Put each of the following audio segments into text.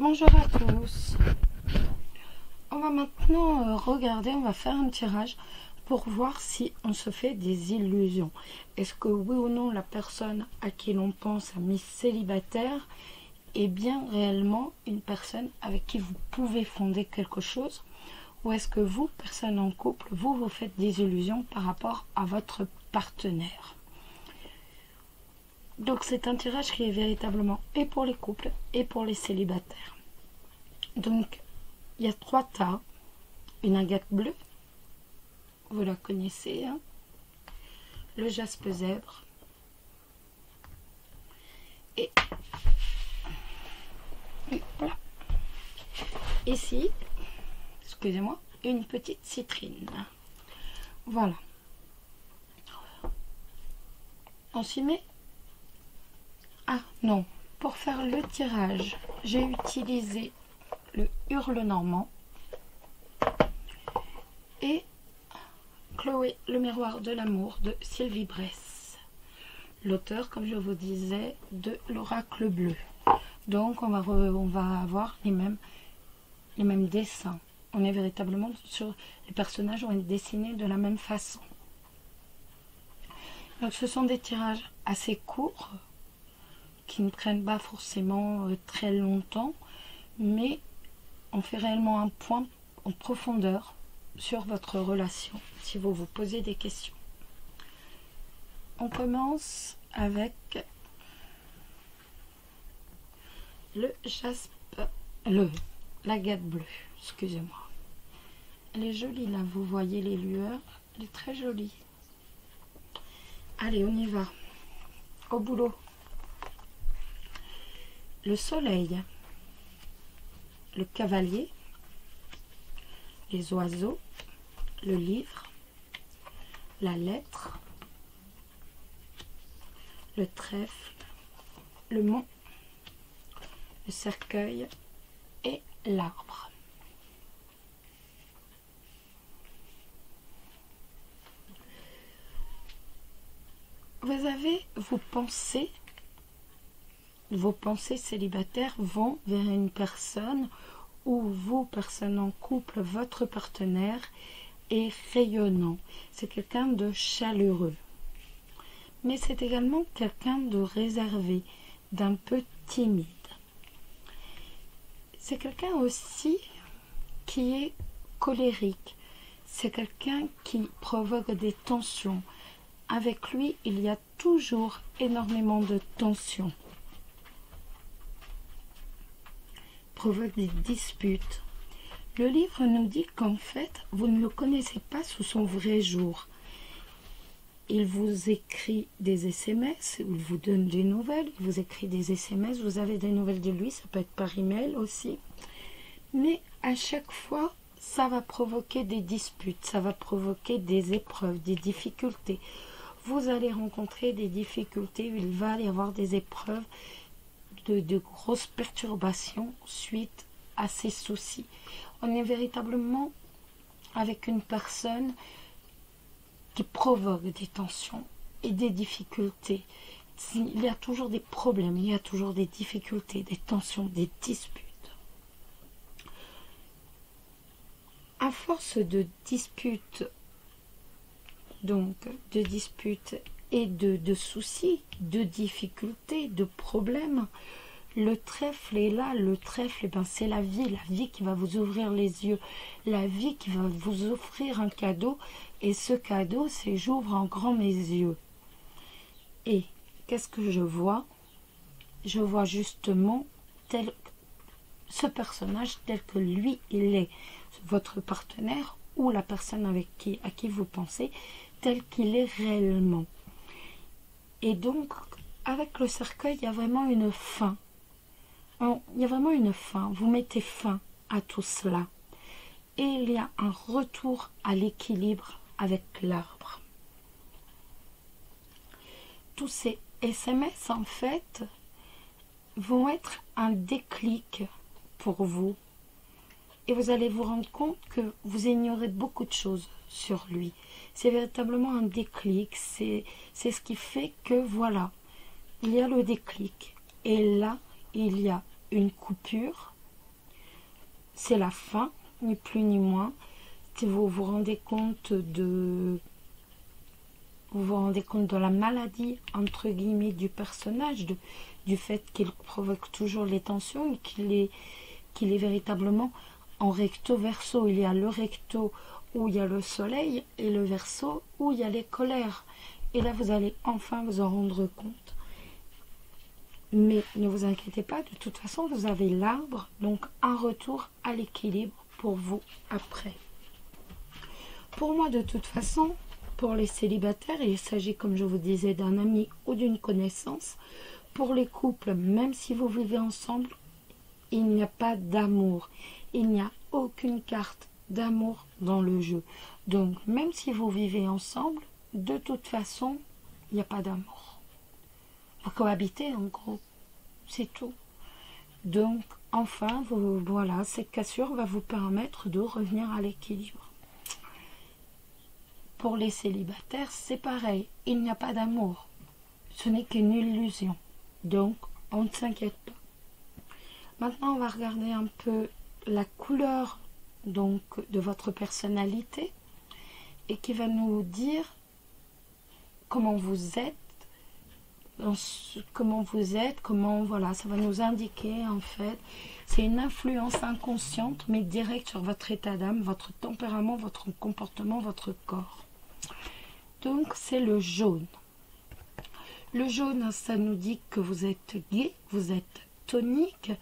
Bonjour à tous. On va maintenant regarder, on va faire un tirage pour voir si on se fait des illusions. Est-ce que oui ou non la personne à qui l'on pense, amie célibataire, est bien réellement une personne avec qui vous pouvez fonder quelque chose, ou est-ce que vous, personne en couple, vous faites des illusions par rapport à votre partenaire. Donc c'est un tirage qui est véritablement et pour les couples et pour les célibataires. Donc il y a 3 tas, une agate bleue, vous la connaissez, hein, le jaspe zèbre et voilà. Ici, excusez-moi, une petite citrine. Voilà. On s'y met. Ah non, pour faire le tirage, j'ai utilisé le Hurle Normand et Chloé, le miroir de l'amour de Sylvie Bress, l'auteur, comme je vous disais, de l'oracle bleu. Donc on va avoir les mêmes dessins. On est véritablement sur les personnages, ont été dessinés de la même façon. Donc ce sont des tirages assez courts qui ne prennent pas forcément très longtemps, mais on fait réellement un point en profondeur sur votre relation si vous vous posez des questions. On commence avec le jaspe, l'agate bleue, excusez-moi. Elle est jolie là, vous voyez les lueurs, elle est très jolie. Allez, on y va, au boulot. Le soleil, le cavalier, les oiseaux, le livre, la lettre, le trèfle, le mont, le cercueil et l'arbre. Vos pensées célibataires vont vers une personne où vous, personne en couple, votre partenaire est rayonnant. C'est quelqu'un de chaleureux. Mais c'est également quelqu'un de réservé, d'un peu timide. C'est quelqu'un aussi qui est colérique. C'est quelqu'un qui provoque des tensions. Avec lui, il y a toujours énormément de tensions. Provoque des disputes. Le livre nous dit qu'en fait, vous ne le connaissez pas sous son vrai jour. Il vous écrit des SMS, il vous donne des nouvelles, il vous écrit des SMS, vous avez des nouvelles de lui, ça peut être par email aussi. Mais à chaque fois, ça va provoquer des disputes, ça va provoquer des épreuves, des difficultés. Vous allez rencontrer des difficultés, il va y avoir des épreuves, de grosses perturbations suite à ces soucis. On est véritablement avec une personne qui provoque des tensions et des difficultés. Il y a toujours des problèmes, il y a toujours des difficultés, des tensions, des disputes. À force de disputes, donc de disputes et de soucis, de difficultés, de problèmes, le trèfle est là. Le trèfle, c'est la vie qui va vous ouvrir les yeux, la vie qui va vous offrir un cadeau, et ce cadeau, c'est j'ouvre en grand mes yeux. Et qu'est-ce que je vois? Je vois justement ce personnage tel que lui, il est, votre partenaire ou la personne à qui vous pensez, tel qu'il est réellement. Et donc, avec le cercueil, il y a vraiment une fin. Il y a vraiment une fin. Vous mettez fin à tout cela. Et il y a un retour à l'équilibre avec l'arbre. Tous ces SMS, en fait, vont être un déclic pour vous. Et vous allez vous rendre compte que vous ignorez beaucoup de choses sur lui. C'est véritablement un déclic. C'est ce qui fait que, voilà, il y a le déclic. Et là, il y a une coupure c'est la fin, ni plus ni moins. Si vous vous rendez compte de... Vous vous rendez compte de la maladie, entre guillemets, du personnage, du fait qu'il provoque toujours les tensions et qu'il est véritablement en recto verso. Il y a le recto où il y a le soleil et le verso où il y a les colères. Et là, vous allez enfin vous en rendre compte. Mais ne vous inquiétez pas, de toute façon, vous avez l'arbre, donc un retour à l'équilibre pour vous après. Pour moi, de toute façon, pour les célibataires, il s'agit, comme je vous disais, d'un ami ou d'une connaissance. Pour les couples, même si vous vivez ensemble, il n'y a pas d'amour. Il n'y a aucune carte d'amour dans le jeu. Donc, même si vous vivez ensemble, de toute façon, il n'y a pas d'amour. Vous cohabitez, en gros. C'est tout. Donc, enfin, voilà, cette cassure va vous permettre de revenir à l'équilibre. Pour les célibataires, c'est pareil. Il n'y a pas d'amour. Ce n'est qu'une illusion. Donc, on ne s'inquiète pas. Maintenant, on va regarder un peu la couleur donc, de votre personnalité et qui va nous dire comment vous êtes, voilà, ça va nous indiquer en fait. C'est une influence inconsciente mais directe sur votre état d'âme, votre tempérament, votre comportement, votre corps. Donc, c'est le jaune. Le jaune, ça nous dit que vous êtes gai, vous êtes tonique.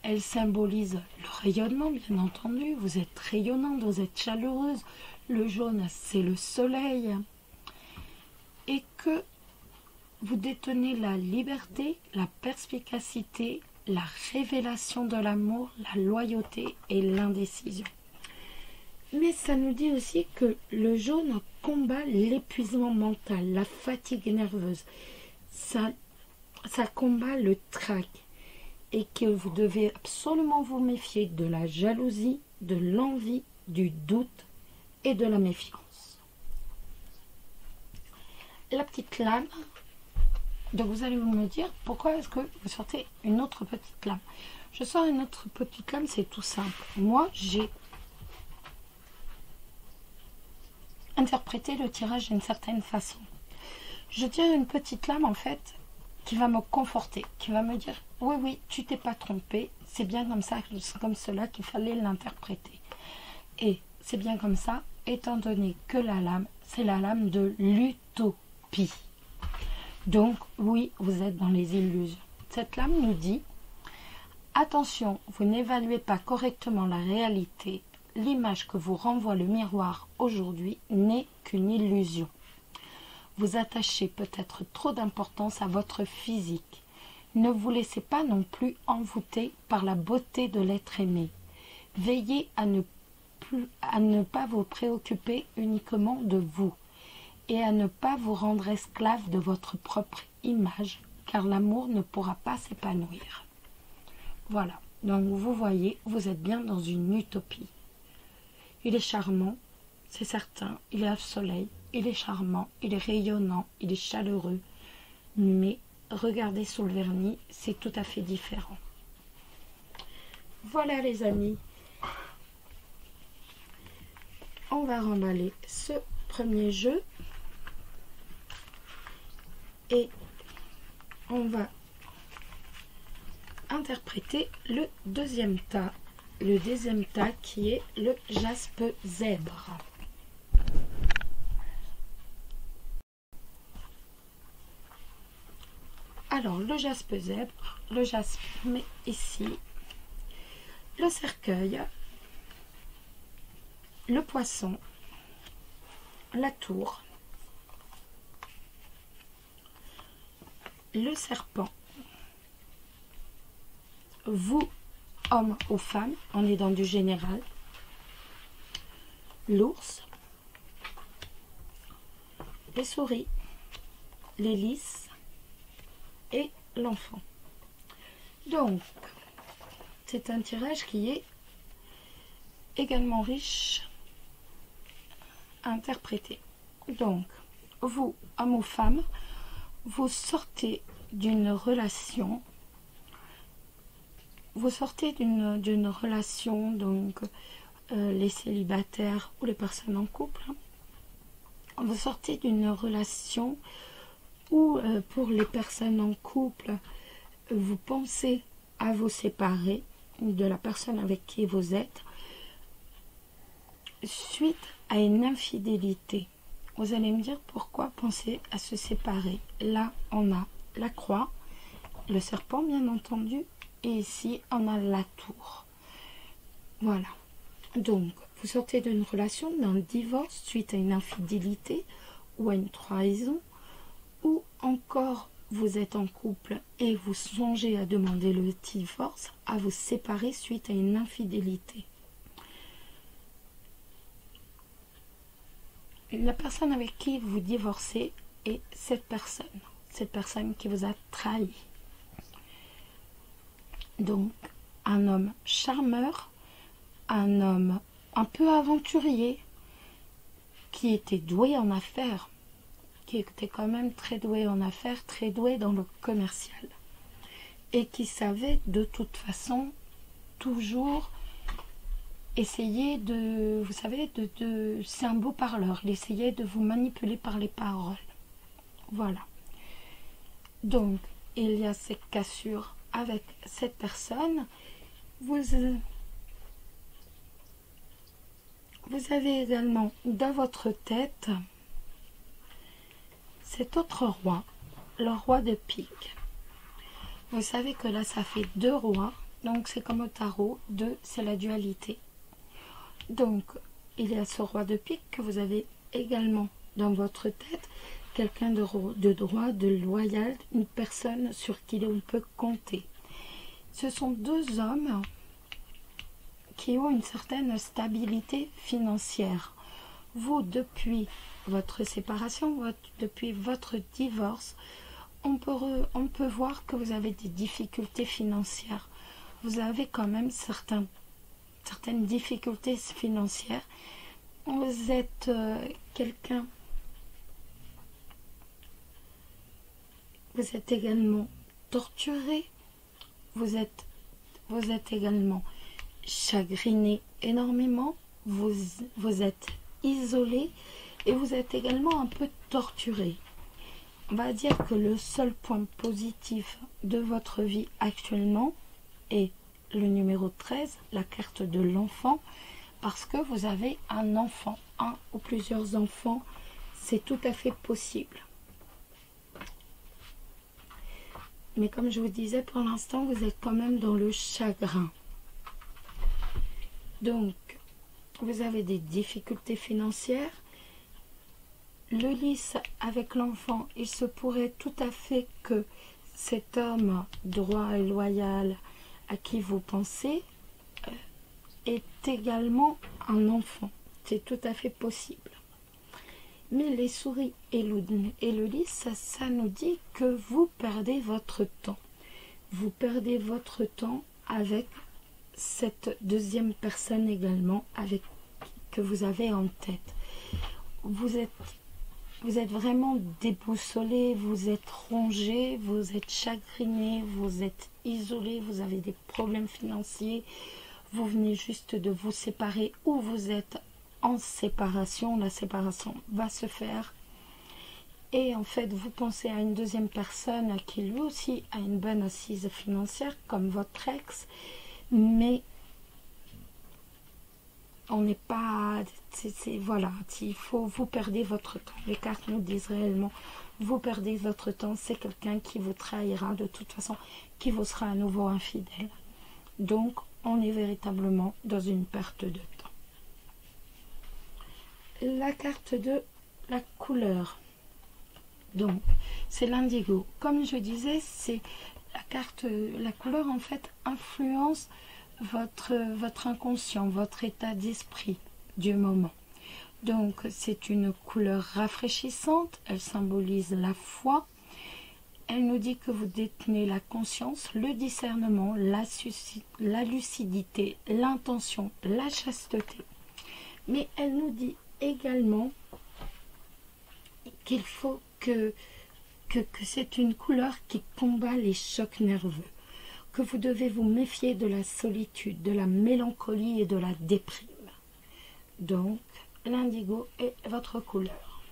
Elle symbolise le rayonnement, bien entendu. Vous êtes rayonnante, vous êtes chaleureuse. Le jaune, c'est le soleil. Et que vous détenez la liberté, la perspicacité, la révélation de l'amour, la loyauté et l'indécision. Mais ça nous dit aussi que le jaune combat l'épuisement mental, la fatigue nerveuse. Ça combat le trac. Et que vous devez absolument vous méfier de la jalousie, de l'envie, du doute et de la méfiance. La petite lame, donc vous allez me dire pourquoi est-ce que vous sortez une autre petite lame. Je sors une autre petite lame, c'est tout simple. Moi, j'ai interprété le tirage d'une certaine façon. Je tire une petite lame en fait qui va me conforter, qui va me dire oui, tu t'es pas trompé, c'est bien comme ça, c'est comme cela qu'il fallait l'interpréter. Et c'est bien comme ça, étant donné que la lame, c'est la lame de l'utopie. Donc oui, vous êtes dans les illusions. Cette lame nous dit attention, vous n'évaluez pas correctement la réalité. L'image que vous renvoie le miroir aujourd'hui n'est qu'une illusion. Vous attachez peut-être trop d'importance à votre physique. Ne vous laissez pas non plus envoûter par la beauté de l'être aimé. Veillez à ne pas vous préoccuper uniquement de vous et à ne pas vous rendre esclave de votre propre image, car l'amour ne pourra pas s'épanouir. Voilà, donc vous voyez, vous êtes bien dans une utopie. Il est charmant, c'est certain, il est à soleil, il est charmant, il est rayonnant, il est chaleureux, mais regardez sous le vernis, c'est tout à fait différent. Voilà les amis, on va remballer ce premier jeu et on va interpréter le deuxième tas. Le deuxième tas qui est le jaspe zèbre. Alors, le jaspe zèbre, le jaspe met ici, le cercueil, le poisson, la tour, le serpent, vous, hommes ou femmes, on est dans du général, l'ours, les souris, les lys et l'enfant. Donc, c'est un tirage qui est également riche à interpréter. Donc, vous, hommes ou femmes, vous sortez d'une relation vous sortez d'une relation, donc les célibataires ou les personnes en couple, hein. Vous sortez d'une relation où pour les personnes en couple, vous pensez à vous séparer de la personne avec qui vous êtes suite à une infidélité. Vous allez me dire pourquoi penser à se séparer. Là, on a la croix, le serpent bien entendu, et ici, on a la tour. Voilà. Donc, vous sortez d'une relation, d'un divorce suite à une infidélité ou à une trahison, ou encore vous êtes en couple et vous songez à demander le divorce, à vous séparer suite à une infidélité. La personne avec qui vous divorcez est cette personne qui vous a trahi. Donc, un homme charmeur, un homme un peu aventurier, qui était doué en affaires, qui était quand même très doué en affaires, très doué dans le commercial, et qui savait de toute façon toujours essayer de, vous savez, c'est un beau parleur, il essayait de vous manipuler par les paroles. Voilà. Donc, il y a cette cassure avec cette personne. Vous avez également dans votre tête cet autre roi, le roi de pique. Vous savez que là, ça fait 2 rois, donc c'est comme au tarot, 2, c'est la dualité. Donc, il y a ce roi de pique que vous avez également dans votre tête, quelqu'un de droit, de loyal, une personne sur qui on peut compter. Ce sont 2 hommes qui ont une certaine stabilité financière. Vous, depuis votre séparation, depuis votre divorce, on peut voir que vous avez des difficultés financières. Vous avez quand même certaines difficultés financières. Vous êtes quelqu'un. Vous êtes également torturé. Vous êtes également chagriné énormément. Vous êtes isolé et vous êtes également un peu torturé. On va dire que le seul point positif de votre vie actuellement est le numéro 13, la carte de l'enfant, parce que vous avez un enfant, un ou plusieurs enfants, c'est tout à fait possible. Mais comme je vous disais, pour l'instant, vous êtes quand même dans le chagrin. Donc, vous avez des difficultés financières. Le lys avec l'enfant, il se pourrait tout à fait que cet homme droit et loyal à qui vous pensez est également un enfant. C'est tout à fait possible. Mais les souris et le lys, ça nous dit que vous perdez votre temps. Vous perdez votre temps avec cette deuxième personne également que vous avez en tête. Vous êtes vraiment déboussolé, vous êtes rongé, vous êtes chagriné, vous êtes isolé, vous avez des problèmes financiers, vous venez juste de vous séparer ou vous êtes en séparation, la séparation va se faire. Et en fait, vous pensez à une deuxième personne qui lui aussi a une bonne assise financière, comme votre ex, mais on n'est pas... voilà, vous perdez votre temps. Les cartes nous disent réellement, vous perdez votre temps, c'est quelqu'un qui vous trahira de toute façon, qui vous sera à nouveau infidèle. Donc, on est véritablement dans une perte de temps. La carte de la couleur. Donc, c'est l'indigo. Comme je disais, c'est la couleur en fait influence votre inconscient, votre état d'esprit du moment. Donc, c'est une couleur rafraîchissante, elle symbolise la foi. Elle nous dit que vous détenez la conscience, le discernement, la lucidité, l'intention, la chasteté. Mais elle nous dit également qu'il faut que c'est une couleur qui combat les chocs nerveux. que vous devez vous méfier de la solitude, de la mélancolie et de la déprime. Donc, l'indigo est votre couleur.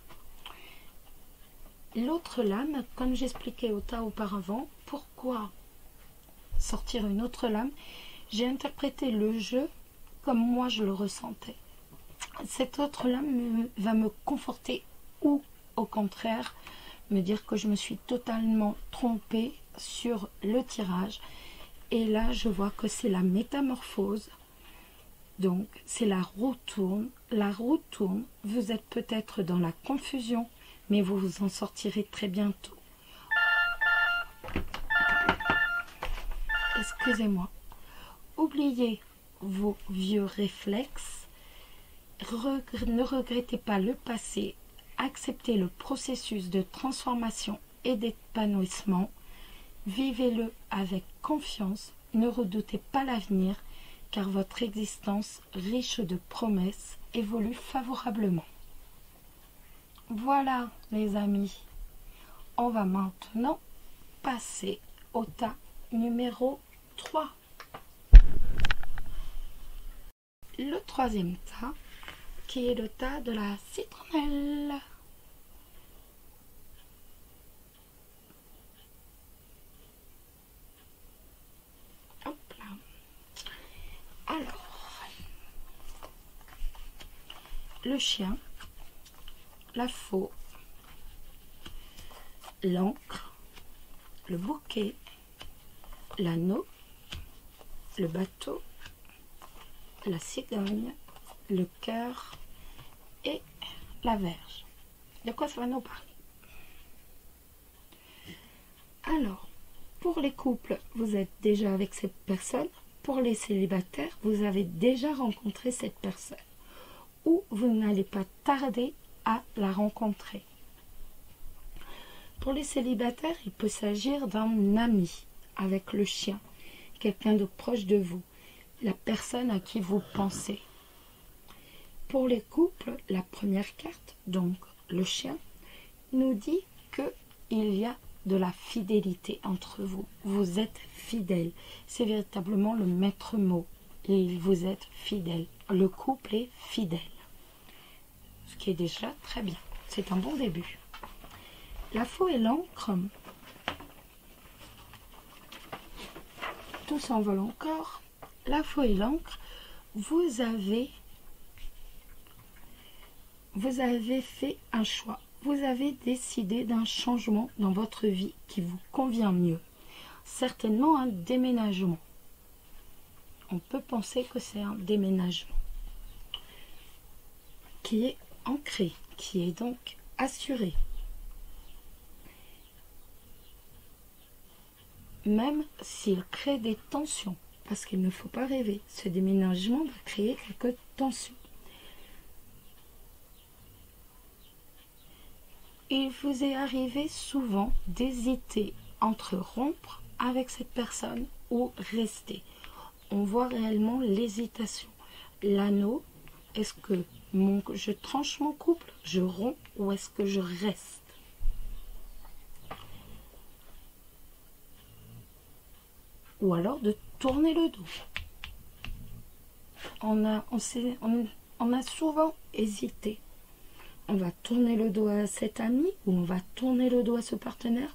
L'autre lame, comme j'expliquais auparavant, pourquoi sortir une autre lame? J'ai interprété le jeu comme moi je le ressentais. Cette autre lame va me conforter ou au contraire me dire que je me suis totalement trompée sur le tirage. Et là, je vois que c'est la métamorphose. Donc, c'est la roue tourne. La roue tourne. Vous êtes peut-être dans la confusion, mais vous vous en sortirez très bientôt. Excusez-moi. Oubliez vos vieux réflexes. Ne regrettez pas le passé. Acceptez le processus de transformation et d'épanouissement. Vivez-le avec confiance. Ne redoutez pas l'avenir, car votre existence, riche de promesses, évolue favorablement. Voilà, les amis. On va maintenant passer au tas numéro 3. Le troisième tas, qui est le tas de la citronnelle. Hop là. Alors, le chien, la faux, l'encre, le bouquet, l'anneau, le bateau, la cigogne, le cœur et la verge. De quoi ça va nous parler? Alors, pour les couples, vous êtes déjà avec cette personne. Pour les célibataires, vous avez déjà rencontré cette personne. Ou vous n'allez pas tarder à la rencontrer. Pour les célibataires, il peut s'agir d'un ami avec le chien, quelqu'un de proche de vous, la personne à qui vous pensez. Pour les couples, la première carte, donc le chien, nous dit qu'il y a de la fidélité entre vous. Vous êtes fidèles. C'est véritablement le maître mot. Et vous êtes fidèles. Le couple est fidèle. Ce qui est déjà très bien. C'est un bon début. La faux et l'encre. Tout s'envole encore. La faux et l'encre. Vous avez fait un choix. Vous avez décidé d'un changement dans votre vie qui vous convient mieux. Certainement un déménagement. On peut penser que c'est un déménagement qui est ancré, qui est donc assuré. Même s'il crée des tensions, parce qu'il ne faut pas rêver, ce déménagement va créer quelques tensions. Il vous est arrivé souvent d'hésiter entre rompre avec cette personne ou rester. On voit réellement l'hésitation. L'anneau, est-ce que je tranche mon couple, je romps ou est-ce que je reste? Ou alors de tourner le dos. On a souvent hésité. On va tourner le dos à cet ami, ou on va tourner le dos à ce partenaire,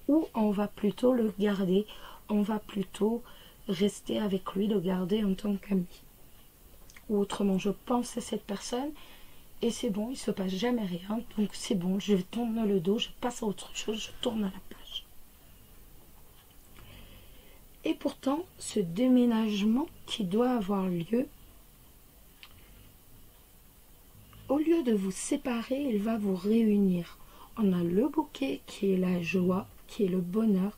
ou on va plutôt le garder, on va plutôt rester avec lui, le garder en tant qu'ami. Ou autrement, je pense à cette personne, et c'est bon, il ne se passe jamais rien, donc c'est bon, je tourne le dos, je passe à autre chose, je tourne à la page. Et pourtant, ce déménagement qui doit avoir lieu, au lieu de vous séparer, il va vous réunir. On a le bouquet qui est la joie, qui est le bonheur.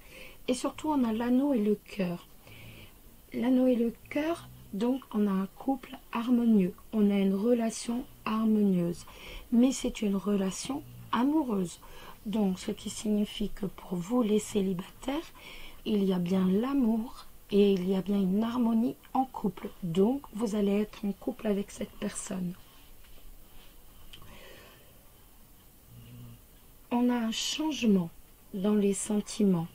Et surtout, on a l'anneau et le cœur. L'anneau et le cœur, donc on a un couple harmonieux. On a une relation harmonieuse. Mais c'est une relation amoureuse. Donc, ce qui signifie que pour vous, les célibataires, il y a bien l'amour et il y a bien une harmonie en couple. Donc, vous allez être en couple avec cette personne. On a un changement dans les sentiments.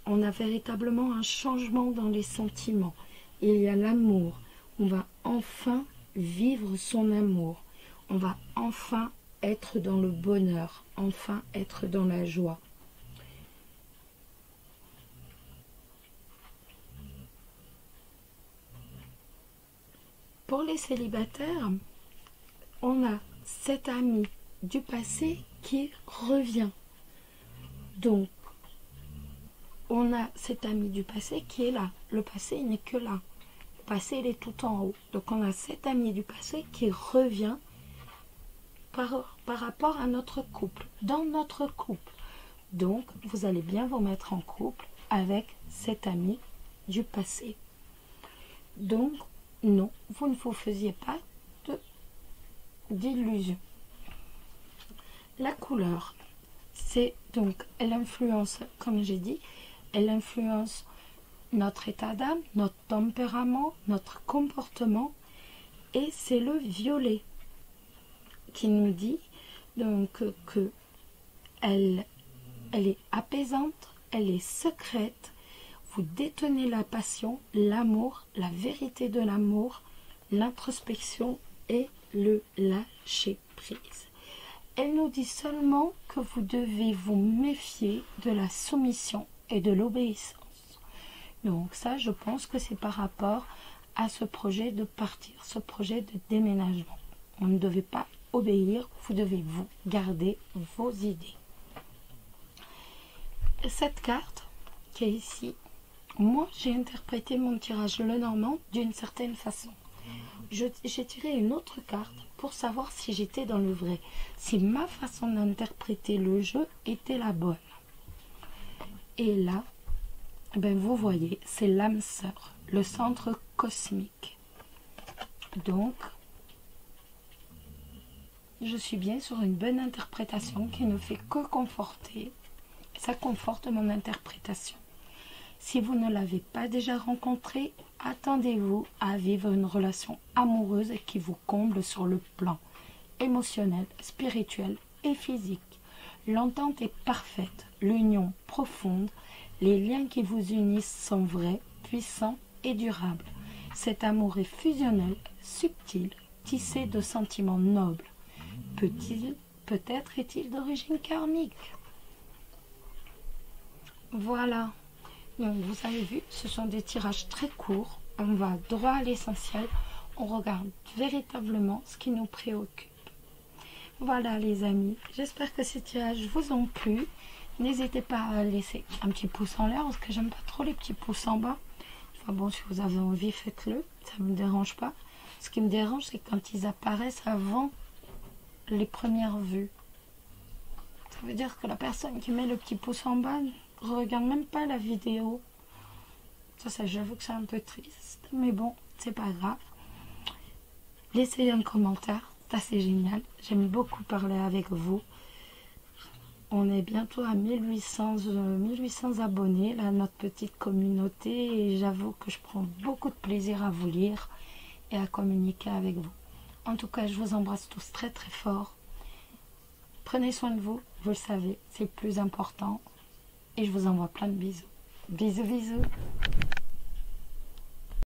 on a véritablement un changement dans les sentiments. Il y a l'amour. On va enfin vivre son amour. On va enfin être dans le bonheur, enfin être dans la joie. Pour les célibataires, on a cet ami du passé qui revient. Donc, on a cet ami du passé qui est là. Le passé, il n'est que là. Le passé, il est tout en haut. Donc, on a cet ami du passé qui revient par rapport à notre couple, dans notre couple. Donc, vous allez bien vous mettre en couple avec cet ami du passé. Donc, non, vous ne vous faisiez pas d'illusions. La couleur, c'est donc, elle influence, comme j'ai dit, elle influence notre état d'âme, notre tempérament, notre comportement, et c'est le violet qui nous dit donc que elle est apaisante, elle est secrète. Vous détenez la passion, l'amour, la vérité de l'amour, l'introspection et le lâcher-prise. Elle nous dit seulement que vous devez vous méfier de la soumission et de l'obéissance. Donc ça, je pense que c'est par rapport à ce projet de partir, ce projet de déménagement. On ne devait pas obéir, vous devez vous garder vos idées. Cette carte qui est ici, moi j'ai interprété mon tirage Lenormand d'une certaine façon. J'ai tiré une autre carte pour savoir si j'étais dans le vrai, si ma façon d'interpréter le jeu était la bonne. Et là, ben vous voyez, c'est l'âme sœur, le centre cosmique. Donc, je suis bien sur une bonne interprétation qui ne fait que conforter. Ça conforte mon interprétation. Si vous ne l'avez pas déjà rencontré, attendez-vous à vivre une relation amoureuse qui vous comble sur le plan émotionnel, spirituel et physique. L'entente est parfaite, l'union profonde, les liens qui vous unissent sont vrais, puissants et durables. Cet amour est fusionnel, subtil, tissé de sentiments nobles. Peut-être est-il d'origine karmique. Voilà. Donc vous avez vu, ce sont des tirages très courts. On va droit à l'essentiel. On regarde véritablement ce qui nous préoccupe. Voilà les amis. J'espère que ces tirages vous ont plu. N'hésitez pas à laisser un petit pouce en l'air parce que j'aime pas trop les petits pouces en bas. Enfin bon, si vous avez envie, faites-le. Ça ne me dérange pas. Ce qui me dérange, c'est quand ils apparaissent avant les premières vues. Ça veut dire que la personne qui met le petit pouce en bas ne regarde même pas la vidéo. Ça j'avoue que c'est un peu triste. Mais bon, c'est pas grave. Laissez un commentaire. C'est assez génial. J'aime beaucoup parler avec vous. On est bientôt à 1800 abonnés, là, notre petite communauté. Et j'avoue que je prends beaucoup de plaisir à vous lire et à communiquer avec vous. En tout cas, je vous embrasse tous très très fort. Prenez soin de vous, vous le savez, c'est le plus important. Et je vous envoie plein de bisous. Bisous, bisous.